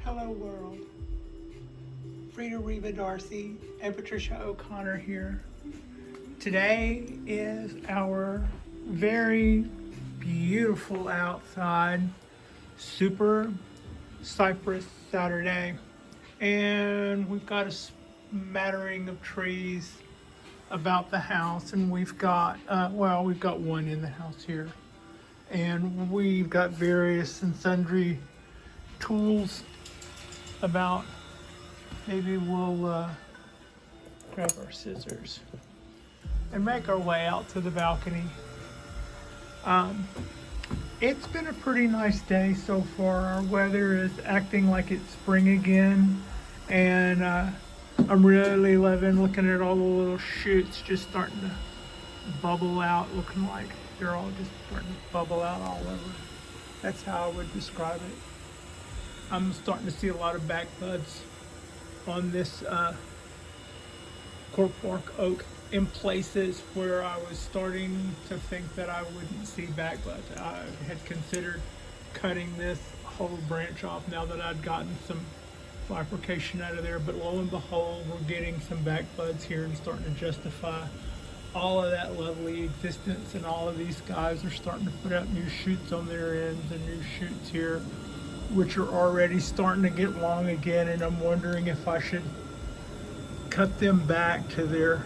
Hello world. Frida Reba Darcy and Patricia O'Connor here. Today is our very beautiful outside Super Cypress Saturday. And we've got a smattering of trees about the house, and we've got one in the house here. And we've got various and sundry tools about. Maybe we'll grab our scissors and make our way out to the balcony. It's been a pretty nice day so far. Our weather is acting like it's spring again, and I'm really loving looking at all the little shoots just starting to bubble out, looking like they're all just starting to bubble out all over. That's how I would describe it. I'm starting to see a lot of back buds on this cork bark oak in places where I was starting to think that I wouldn't see back buds. I had considered cutting this whole branch off now that I'd gotten some bifurcation out of there, but lo and behold, we're getting some back buds here and starting to justify all of that lovely existence, and all of these guys are starting to put out new shoots on their ends and new shoots here, which are already starting to get long again, and I'm wondering if I should cut them back to their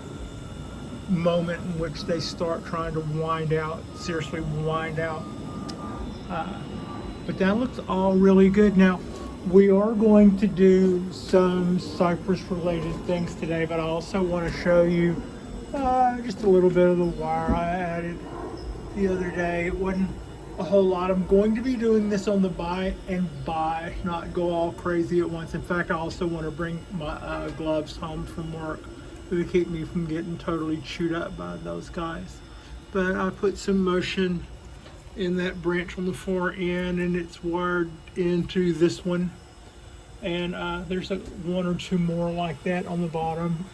moment in which they start trying to wind out, seriously wind out. But that looks all really good. Now, we are going to do some cypress related things today, but I also want to show you just a little bit of the wire I added the other day. It wasn't a whole lot. I'm going to be doing this on the buy, not go all crazy at once. In fact, I also want to bring my gloves home from work to keep me from getting totally chewed up by those guys. But I put some motion in that branch on the far end, and it's wired into this one. And there's one or two more like that on the bottom,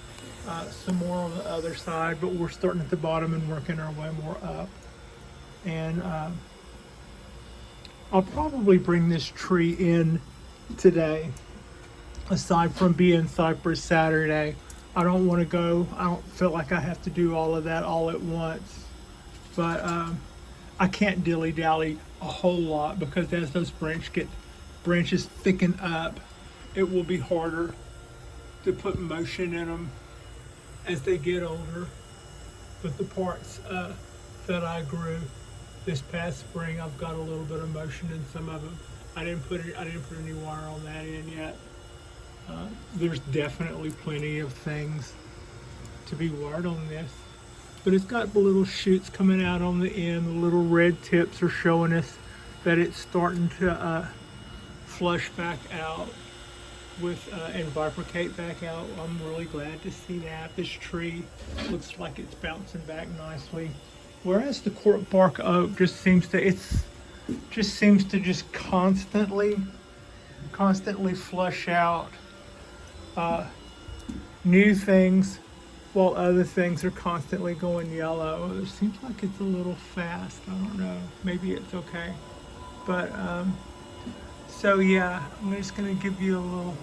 some more on the other side, but we're starting at the bottom and working our way more up. And I'll probably bring this tree in today, aside from being Cypress Saturday. I don't feel like I have to do all of that all at once, but I can't dilly-dally a whole lot, because as those branches thicken up, it will be harder to put motion in them as they get older. But the parts that I grew this past spring, I've got a little bit of motion in some of them. I didn't put any wire on that in yet. There's definitely plenty of things to be wired on this, but it's got the little shoots coming out on the end. The little red tips are showing us that it's starting to flush back out with and bifurcate back out. I'm really glad to see that. This tree looks like it's bouncing back nicely. Whereas the cork bark oak just seems to constantly flush out new things, while other things are constantly going yellow. It seems like it's a little fast. I don't know. Maybe it's okay. But so yeah, I'm just gonna give you a little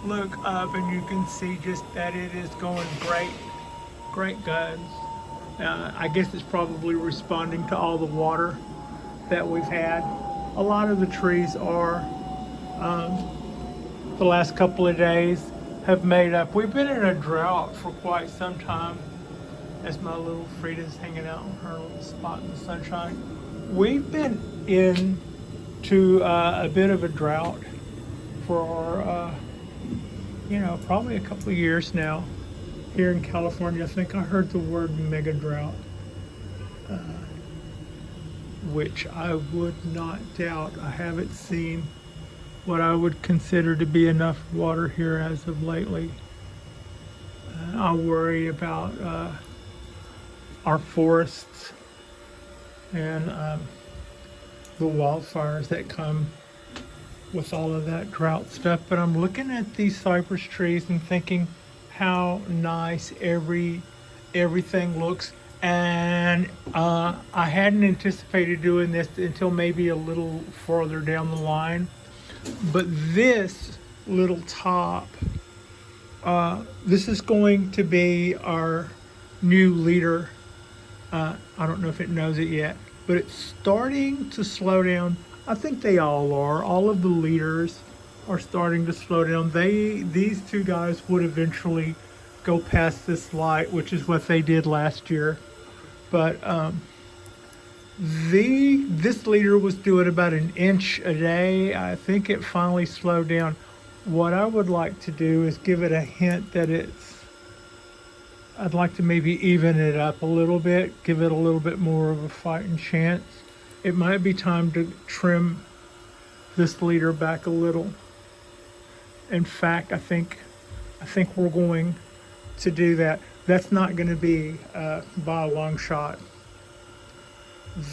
look up, and you can see just that it is going great guns. I guess it's probably responding to all the water that we've had. A lot of the trees are, the last couple of days have made up. We've been in a drought for quite some time, as my little Frida's hanging out on her little spot in the sunshine. We've been into a bit of a drought for, probably a couple of years now. Here in California, I think I heard the word mega drought, which I would not doubt. I haven't seen what I would consider to be enough water here as of lately. I worry about our forests and the wildfires that come with all of that drought stuff. But I'm looking at these cypress trees and thinking how nice everything looks. And I hadn't anticipated doing this until maybe a little further down the line. But this little top, this is going to be our new leader. I don't know if it knows it yet, but it's starting to slow down. I think they all are. All of the leaders are starting to slow down. These two guys would eventually go past this light, which is what they did last year. But this leader was doing about an inch a day. I think it finally slowed down. What I would like to do is give it a hint that I'd like to maybe even it up a little bit, give it a little bit more of a fighting chance. It might be time to trim this leader back a little. In fact, I think we're going to do that. That's not going to be by a long shot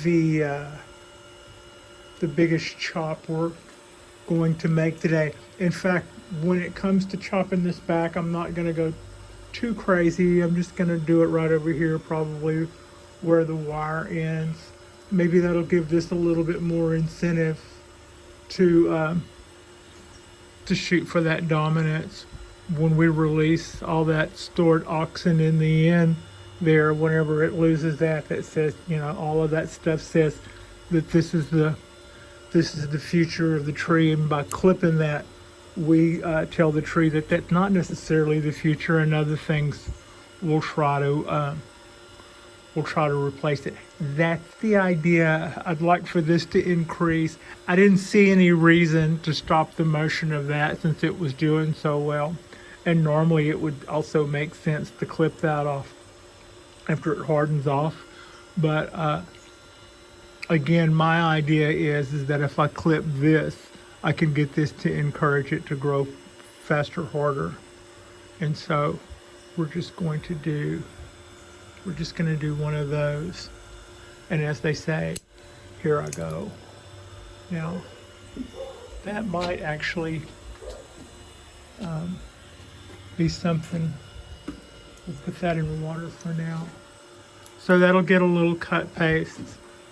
the biggest chop we're going to make today. In fact, when it comes to chopping this back, I'm not going to go too crazy. I'm just going to do it right over here, probably where the wire ends. Maybe that'll give this a little bit more incentive to shoot for that dominance when we release all that stored oxen in the end there. Whenever it loses that says, all of that stuff says that this is the future of the tree, and by clipping that, we tell the tree that that's not necessarily the future, and other things will try to replace it. That's the idea. I'd like for this to increase. I didn't see any reason to stop the motion of that since it was doing so well, and normally it would also make sense to clip that off after it hardens off. But again, my idea is that if I clip this, I can get this to encourage it to grow faster, harder. And so we're just going to do one of those. And as they say, here I go. Now, that might actually be something. We'll put that in the water for now. So that'll get a little cut paste.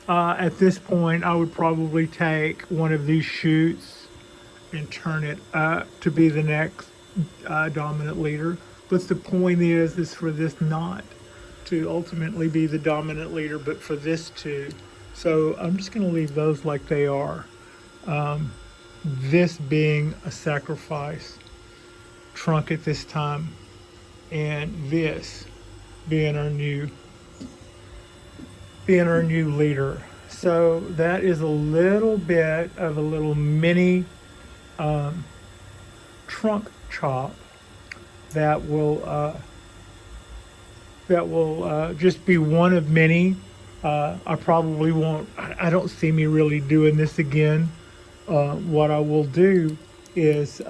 At this point, I would probably take one of these shoots and turn it up to be the next dominant leader. But the point is for this not to ultimately be the dominant leader, but for this to. So I'm just going to leave those like they are. This being a sacrifice trunk at this time, and this being our new leader. So that is a little bit of a little mini trunk chop that will just be one of many. I probably won't. I don't see me really doing this again. What I will do is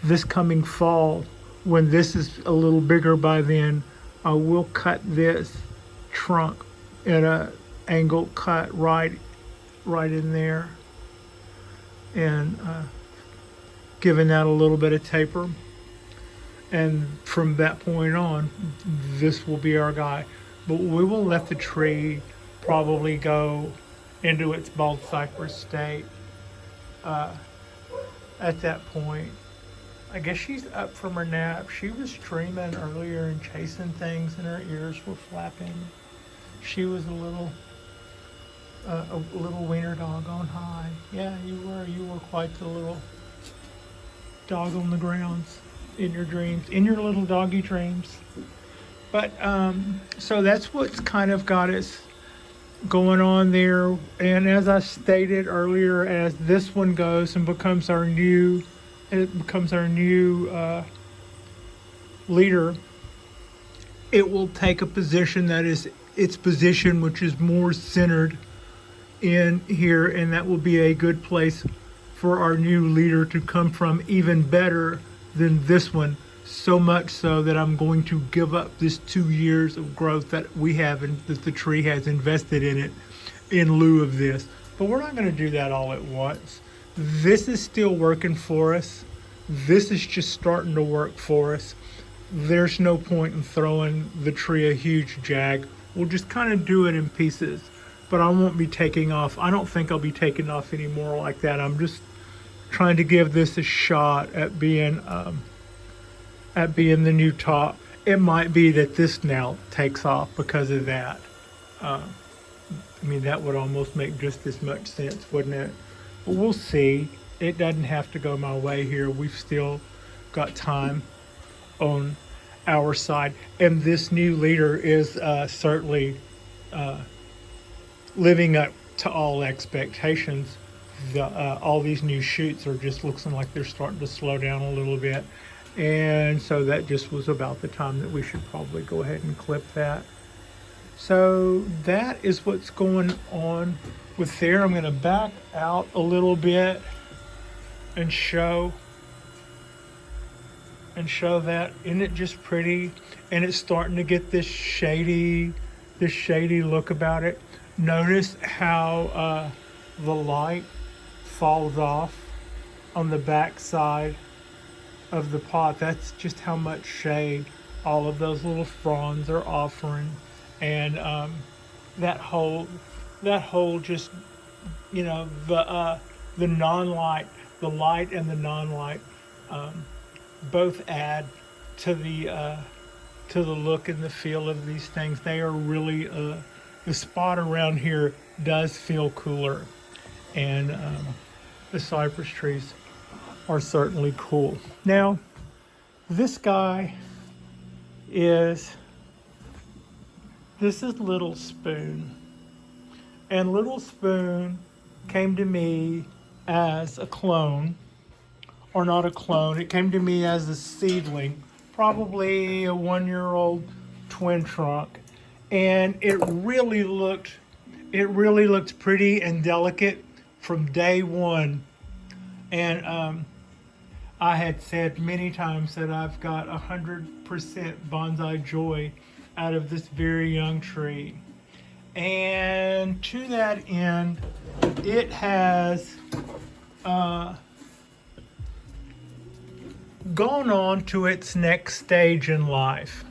this coming fall, when this is a little bigger by then, I will cut this trunk at a angle cut right in there, and giving that a little bit of taper. And from that point on, this will be our guy. But we will let the tree probably go into its Bald Cypress state at that point. I guess she's up from her nap. She was streaming earlier and chasing things, and her ears were flapping. She was a little wiener dog on high. Yeah, you were quite the little dog on the grounds in your dreams, in your little doggy dreams. But so that's what's kind of got us going on there. And as I stated earlier, as this one goes and becomes our new leader, it will take a position that is its position, which is more centered in here, and that will be a good place for our new leader to come from, even better than this one. So much so that I'm going to give up this 2 years of growth that we have and that the tree has invested in it in lieu of this. But we're not going to do that all at once. This is still working for us. This is just starting to work for us. There's no point in throwing the tree a huge jag. We'll just kind of do it in pieces. But I won't be taking off. I don't think I'll be taking off anymore like that. I'm just trying to give this a shot at being the new top. It might be that this now takes off because of that. I mean, that would almost make just as much sense, wouldn't it? But we'll see. It doesn't have to go my way here. We've still got time on our side. And this new leader is certainly living up to all expectations. All these new shoots are just looking like they're starting to slow down a little bit. And so that just was about the time that we should probably go ahead and clip that. So that is what's going on with there. I'm going to back out a little bit and show that. Isn't it just pretty? And it's starting to get this shady look about it. Notice how the light falls off on the back side of the pot. That's just how much shade all of those little fronds are offering. And that whole just, you know, the non-light, the light and the non-light both add to the look and the feel of these things. They are really the spot around here does feel cooler, and the cypress trees are certainly cool. Now, this guy is Little Spoon, and Little Spoon came to me as a clone, or not a clone. It came to me as a seedling, probably a 1-year-old twin trunk, and it really looked pretty and delicate from day one. And I had said many times that I've got 100% bonsai joy out of this very young tree. And to that end, it has gone on to its next stage in life.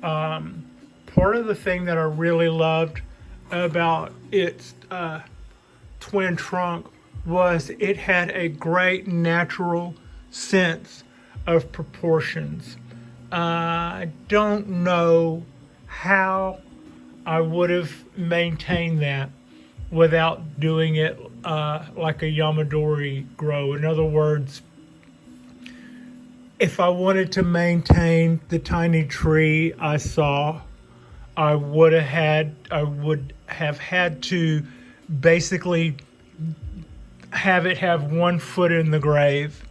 Part of the thing that I really loved about its twin trunk was it had a great natural sense of proportions. I don't know how I would have maintained that without doing it like a Yamadori grow. In other words, if I wanted to maintain the tiny tree I saw, I would have had to basically have it have 1 foot in the grave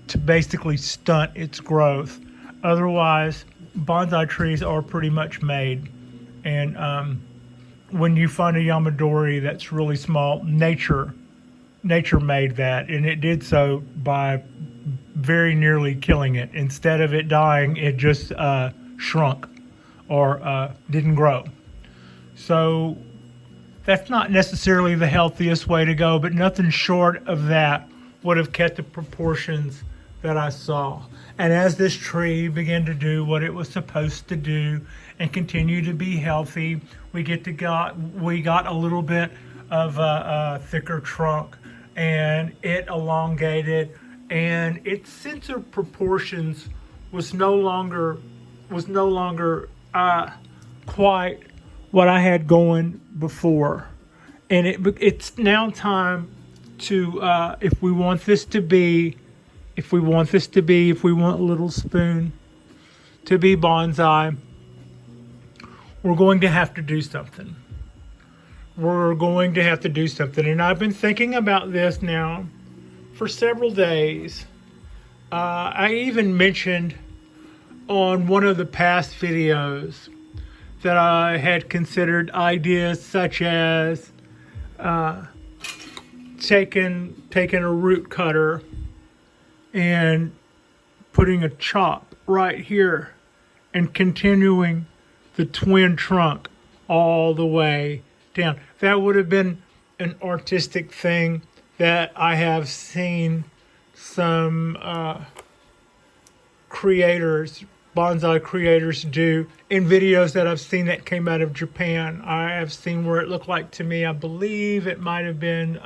to basically stunt its growth. Otherwise, bonsai trees are pretty much made. And when you find a Yamadori that's really small, nature made that, and it did so by very nearly killing it. Instead of it dying, it just shrunk or didn't grow. So that's not necessarily the healthiest way to go, but nothing short of that would have kept the proportions that I saw. And as this tree began to do what it was supposed to do and continue to be healthy, we got a little bit of a thicker trunk, and it elongated, and its sense of proportions was no longer quite what I had going before. And it's now time to if we want Little Spoon to be bonsai, we're going to have to do something. And I've been thinking about this now for several days. I even mentioned on one of the past videos that I had considered ideas such as taking a root cutter and putting a chop right here and continuing the twin trunk all the way down. That would have been an artistic thing that I have seen some bonsai creators do in videos that I've seen that came out of Japan. I have seen where it looked like, to me, I believe it might have been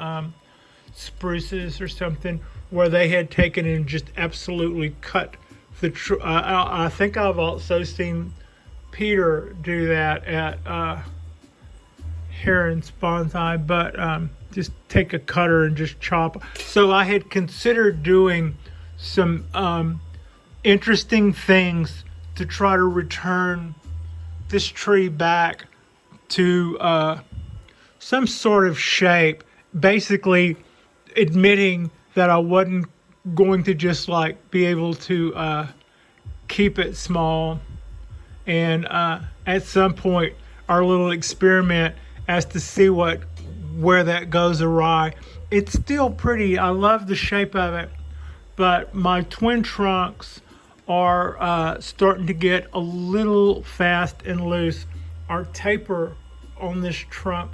spruces or something, where they had taken and just absolutely cut the I think I've also seen Peter do that at Heron's Bonsai, but just take a cutter and just chop. So I had considered doing some interesting things to try to return this tree back to some sort of shape, basically admitting that I wasn't going to just like be able to keep it small, and at some point our little experiment as to see where that goes awry. It's still pretty. I love the shape of it, but my twin trunks are starting to get a little fast and loose. Our taper on this trunk,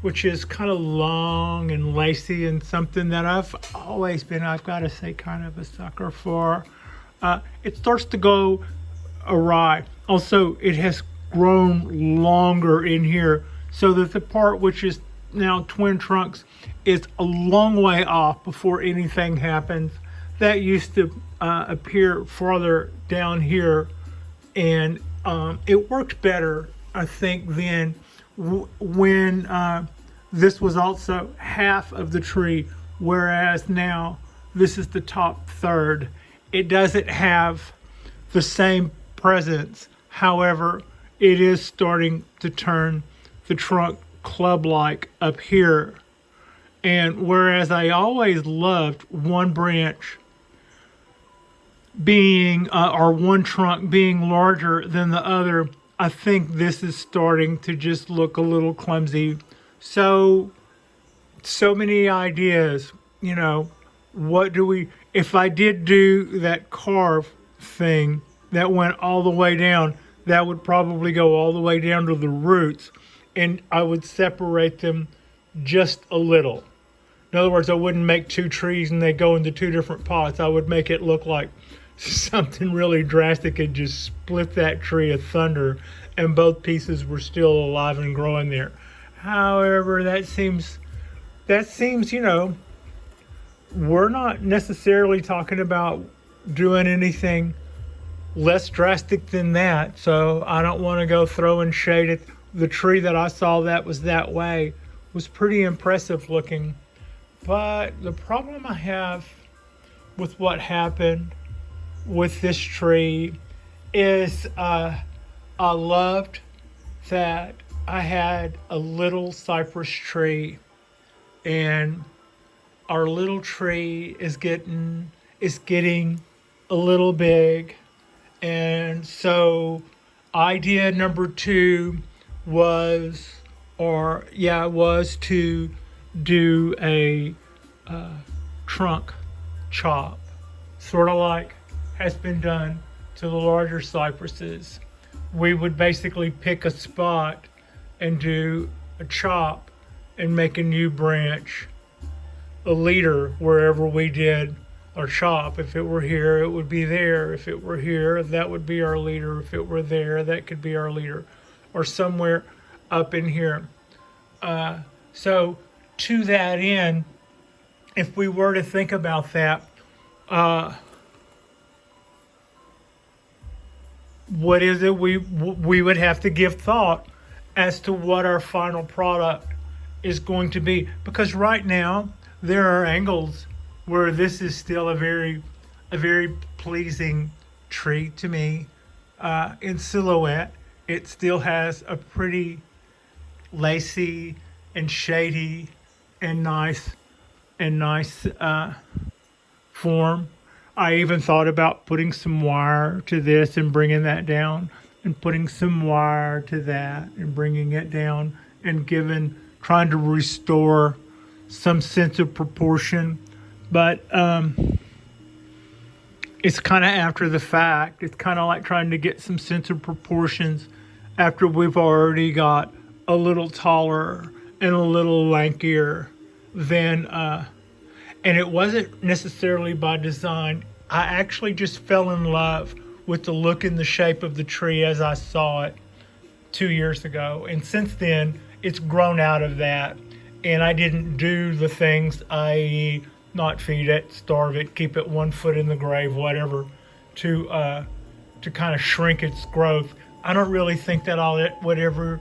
which is kind of long and lacy and something that I've always been, I've got to say, kind of a sucker for, it starts to go awry. Also, it has grown longer in here, so that the part which is now twin trunks is a long way off before anything happens. That used to appear farther down here, and it worked better, I think, then when this was also half of the tree, whereas now this is the top third. It doesn't have the same presence. However, it is starting to turn the trunk club-like up here. And whereas I always loved one branch being, or one trunk being larger than the other, I think this is starting to just look a little clumsy. So many ideas, what do we, if I did do that carve thing that went all the way down, that would probably go all the way down to the roots, and I would separate them just a little. In other words, I wouldn't make two trees and they go into two different pots. I would make it look like something really drastic and just split that tree asunder, and both pieces were still alive and growing there. However, that seems, we're not necessarily talking about doing anything less drastic than that. So I don't want to go throwing shade at the tree that I saw that was that way. Was pretty impressive looking. But the problem I have with what happened with this tree is I loved that I had a little cypress tree, and our little tree is getting a little big. And so idea number 2 was to do a trunk chop, sort of like has been done to the larger cypresses. We would basically pick a spot and do a chop and make a new branch, a leader wherever we did our chop. If it were here, it would be there. If it were here, that would be our leader. If it were there, that could be our leader, or somewhere up in here. So to that end, if we were to think about that, what is it we would have to give thought as to what our final product is going to be, because right now there are angles where this is still a very pleasing tree to me. In silhouette, it still has a pretty lacy and shady and nice form. I even thought about putting some wire to this and bringing that down, and putting some wire to that and bringing it down, and trying to restore some sense of proportion. But it's kind of after the fact. It's kind of like trying to get some sense of proportions after we've already got a little taller and a little lankier than, and it wasn't necessarily by design. I actually just fell in love with the look and the shape of the tree as I saw it 2 years ago. And since then, it's grown out of that. and I didn't do the things, i.e., not feed it, starve it, keep it 1 foot in the grave, whatever, to kind of shrink its growth. I don't really think that I would ever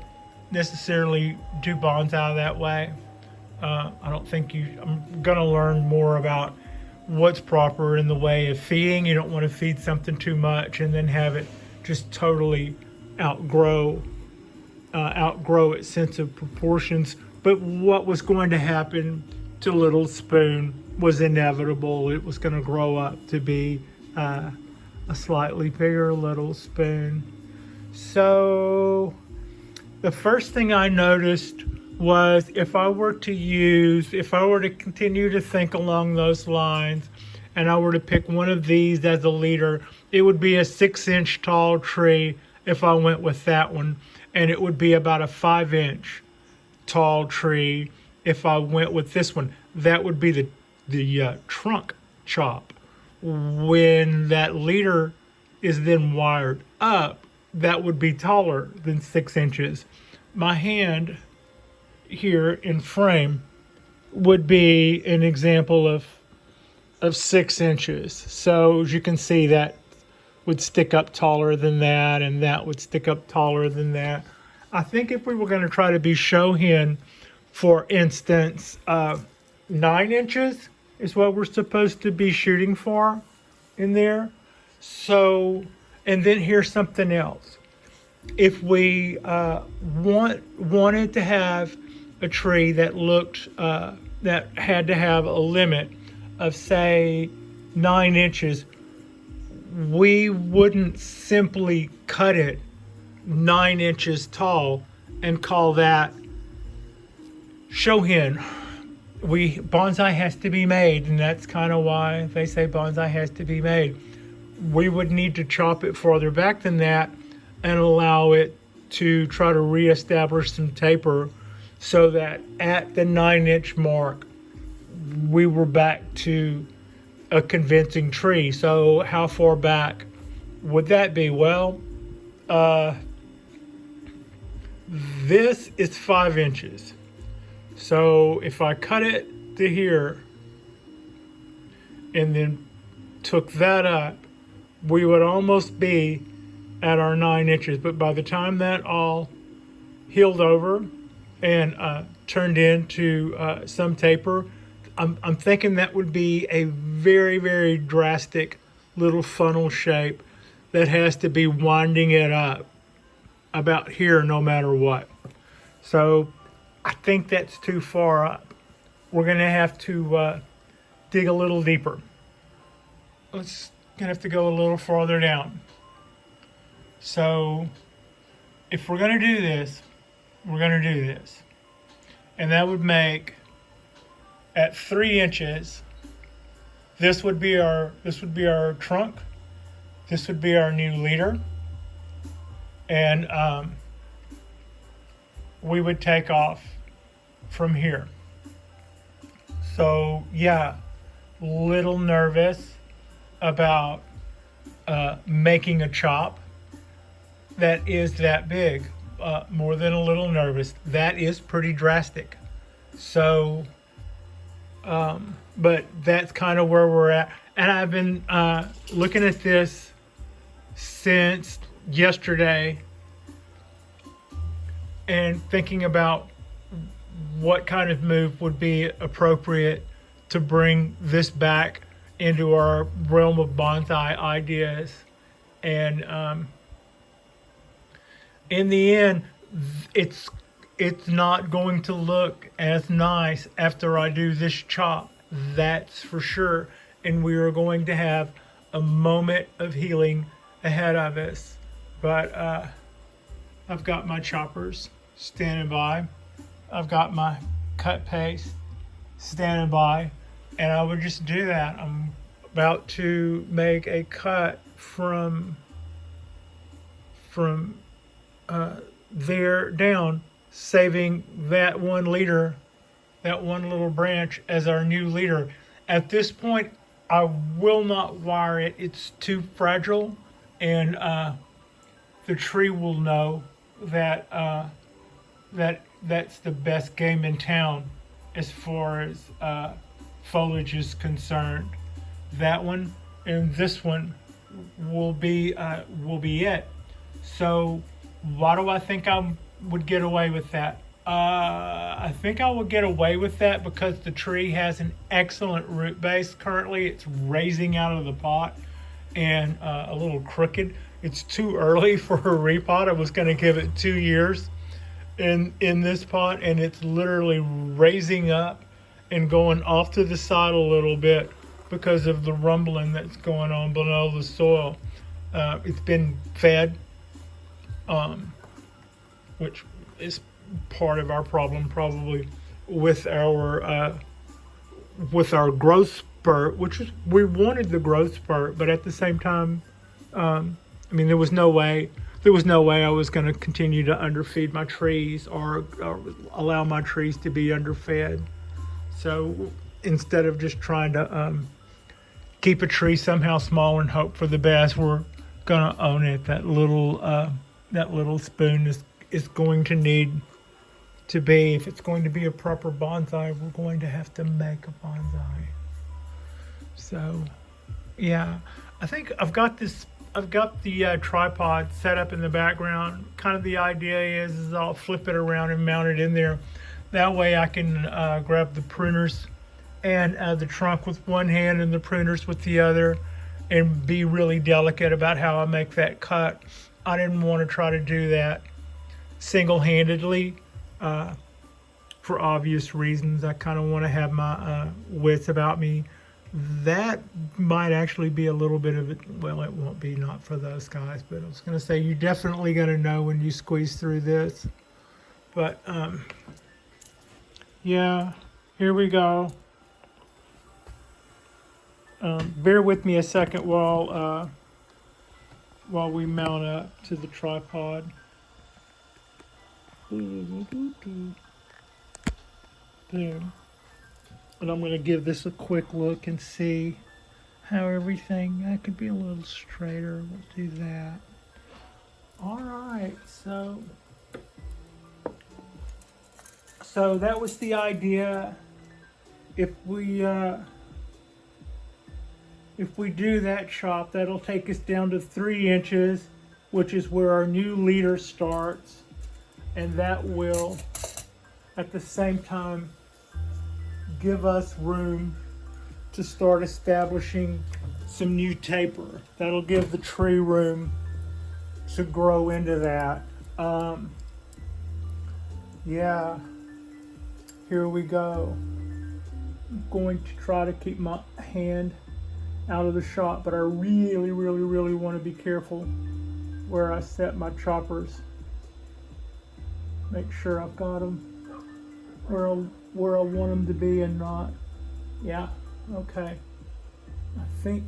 necessarily do bonsai that way. I don't think I'm going to learn more about what's proper in the way of feeding. You don't want to feed something too much and then have it just totally outgrow its sense of proportions. But what was going to happen to Little Spoon was inevitable. It was going to grow up to be a slightly bigger Little Spoon. So the first thing I noticed was if I were to continue to think along those lines, and I were to pick one of these as a leader, it would be a 6-inch tall tree if I went with that one, and it would be about a 5-inch tall tree if I went with this one. That would be the trunk chop. When that leader is then wired up, that would be taller than 6 inches. My hand here in frame would be an example of 6 inches. So as you can see, that would stick up taller than that, and that would stick up taller than that. I think if we were going to try to be Shohin, for instance, 9 inches is what we're supposed to be shooting for in there. So, and then here's something else. If we wanted to have a tree that looked that had to have a limit of, say, 9 inches, we wouldn't simply cut it 9 inches tall and call that Shohin. Bonsai has to be made, and that's kind of why they say bonsai has to be made. We would need to chop it farther back than that and allow it to try to reestablish some taper so that at the 9-inch mark, we were back to a convincing tree. So how far back would that be? Well, this is 5 inches. So if I cut it to here and then took that up, we would almost be at our 9 inches. But by the time that all healed over and turned into some taper, I'm thinking that would be a very, very drastic little funnel shape that has to be winding it up about here no matter what. So I think that's too far up. We're going to have to dig a little deeper. Let's gonna have to go a little farther down. So if we're gonna do this, we're gonna do this. And that would make, at 3 inches, this would be our trunk. This would be our new leader. And we would take off from here. So yeah, little nervous about making a chop that is that big. More than a little nervous. That is pretty drastic. So, but that's kind of where we're at. And I've been looking at this since yesterday and thinking about what kind of move would be appropriate to bring this back into our realm of bonsai ideas. And in the end, it's not going to look as nice after I do this chop, that's for sure. And we are going to have a moment of healing ahead of us. But I've got my choppers standing by. I've got my cut paste standing by, and I would just do that. I'm about to make a cut from there down, saving that one leader, that one little branch as our new leader. At this point, I will not wire it. It's too fragile, and the tree will know that that's the best game in town as far as foliage is concerned. That one and this one will be it. So why do I think I would get away with that? I think I will get away with that because the tree has an excellent root base. Currently, it's raising out of the pot and a little crooked. It's too early for a repot. I was going to give it 2 years in this pot, and it's literally raising up and going off to the side a little bit because of the rumbling that's going on below the soil. It's been fed, which is part of our problem probably with our growth spurt, which is, we wanted the growth spurt, but at the same time, I mean, there was no way I was going to continue to underfeed my trees or allow my trees to be underfed. So instead of just trying to keep a tree somehow small and hope for the best, we're gonna own it. That little spoon is going to need to be, if it's going to be a proper bonsai, we're going to have to make a bonsai. So yeah, I think I've got the tripod set up in the background. Kind of the idea is I'll flip it around and mount it in there. That way I can grab the pruners and the trunk with one hand and the pruners with the other, and be really delicate about how I make that cut. I didn't want to try to do that single-handedly for obvious reasons. I kind of want to have my wits about me. That might actually be a little bit of it. Well, it won't be, not for those guys, but I was going to say you're definitely going to know when you squeeze through this. But yeah, here we go. Bear with me a second while we mount up to the tripod. Boom. And I'm going to give this a quick look and see how everything, that could be a little straighter. We'll do that. All right, so that was the idea. If we do that chop, that'll take us down to 3 inches, which is where our new leader starts. And that will, at the same time, give us room to start establishing some new taper. That'll give the tree room to grow into that. Yeah, here we go. I'm going to try to keep my hand out of the shot, but I really want to be careful where I set my choppers. Make sure I've got them where I want them to be and not. Yeah, okay. I think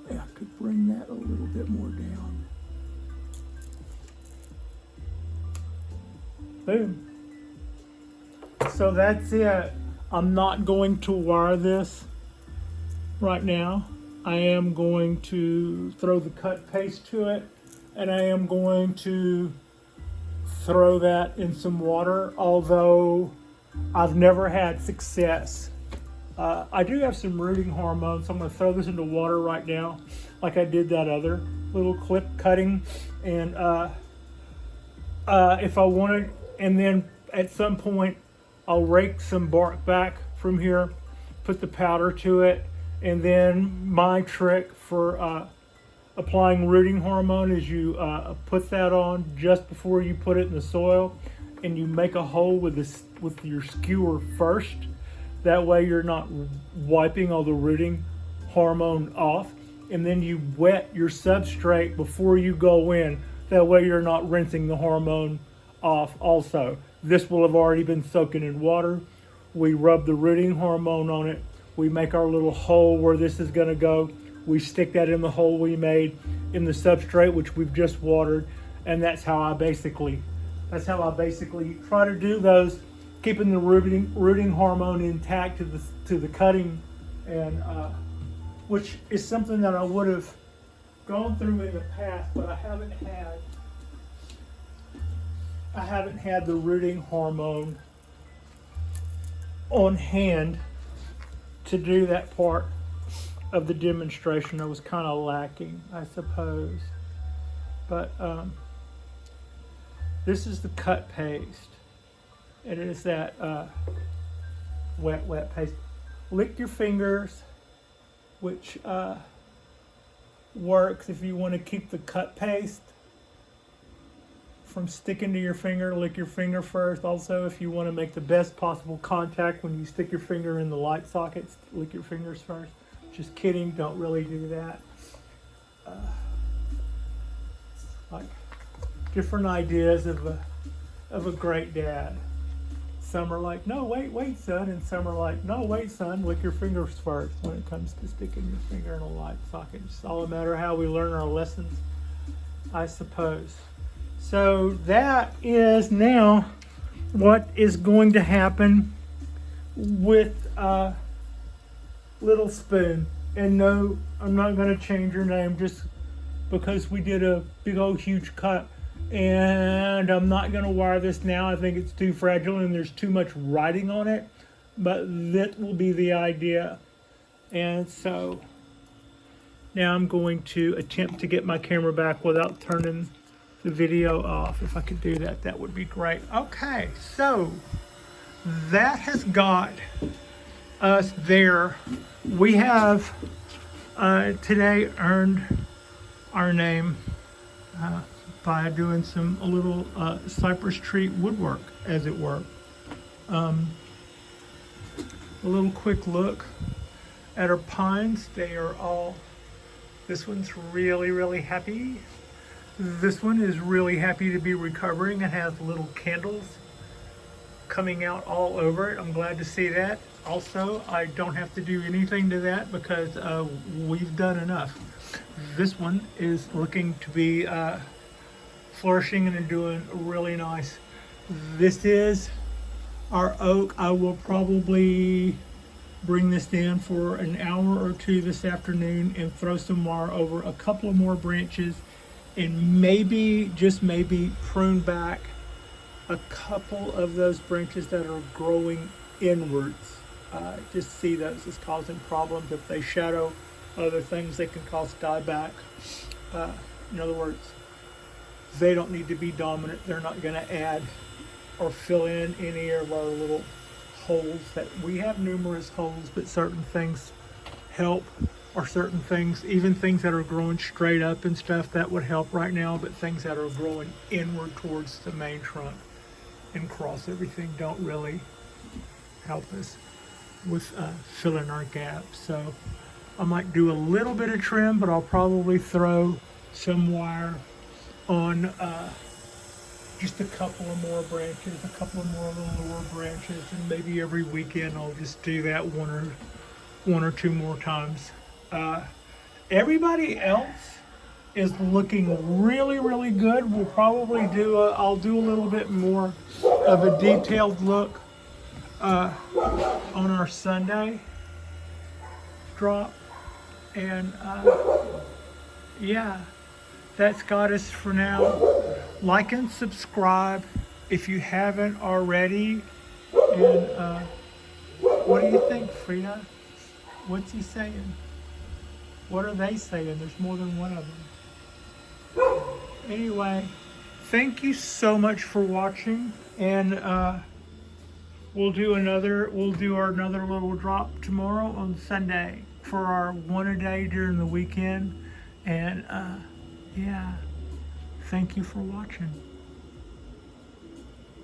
I could bring that a little bit more down. Boom. So that's it. I'm not going to wire this right now. I am going to throw the cut paste to it, and I am going to throw that in some water, although I've never had success. I do have some rooting hormone, so I'm going to throw this into water right now, like I did that other little clip cutting. And if I wanted, and then at some point I'll rake some bark back from here, put the powder to it, and then my trick for applying rooting hormone is you put that on just before you put it in the soil, and you make a hole with your skewer first. That way you're not wiping all the rooting hormone off, and then you wet your substrate before you go in. That way you're not rinsing the hormone off also. This will have already been soaking in water. We rub the rooting hormone on it. We make our little hole where this is going to go. We stick that in the hole we made in the substrate, which we've just watered, and that's how I basically try to do those, keeping the rooting hormone intact to the cutting, and which is something that I would have gone through in the past, but I haven't had the rooting hormone on hand to do that part of the demonstration. I was kind of lacking, I suppose. But this is the cut paste. It is that wet paste. Lick your fingers, which works if you want to keep the cut paste from sticking to your finger. Lick your finger first. Also, if you want to make the best possible contact when you stick your finger in the light sockets, lick your fingers first. Just kidding, don't really do that. Like different ideas of a great dad. Some are like, no, wait, son. And some are like, no, wait, son, lick your fingers first when it comes to sticking your finger in a light socket. It's all a matter of how we learn our lessons, I suppose. So that is now what is going to happen with Little Spoon. And no, I'm not going to change her name just because we did a big old huge cut. And I'm not going to wire this now. I think it's too fragile and there's too much writing on it. But that will be the idea. And so now I'm going to attempt to get my camera back without turning the video off. If I could do that, that would be great. Okay, so that has got us there. We have today earned our name by doing a little cypress tree woodwork, as it were. A little quick look at our pines. They are all, this one's really happy. This one is really happy to be recovering and has little candles coming out all over it. I'm glad to see that. Also, I don't have to do anything to that because we've done enough. This one is looking to be flourishing and doing really nice. This is our oak. I will probably bring this in for an hour or two this afternoon and throw some wire over a couple of more branches and maybe, just maybe, prune back a couple of those branches that are growing inwards. Just see those as causing problems. If they shadow other things, they can cause dieback. In other words, they don't need to be dominant. They're not going to add or fill in any of our little holes. That we have numerous holes, but certain things help, or certain things, even things that are growing straight up and stuff, that would help right now, but things that are growing inward towards the main trunk and cross everything don't really help us with filling our gaps. So I might do a little bit of trim, but I'll probably throw some wire on just a couple of more branches, a couple of more little lower branches, and maybe every weekend I'll just do that one or two more times. Everybody else is looking really good. We'll probably do I'll do a little bit more of a detailed look on our Sunday drop, and yeah, that's got us for now. Like and subscribe if you haven't already. And what do you think, Frida? What's he saying? What are they saying? There's more than one of them. Anyway, thank you so much for watching, and we'll do another little drop tomorrow on Sunday for our one a day during the weekend. And yeah, thank you for watching.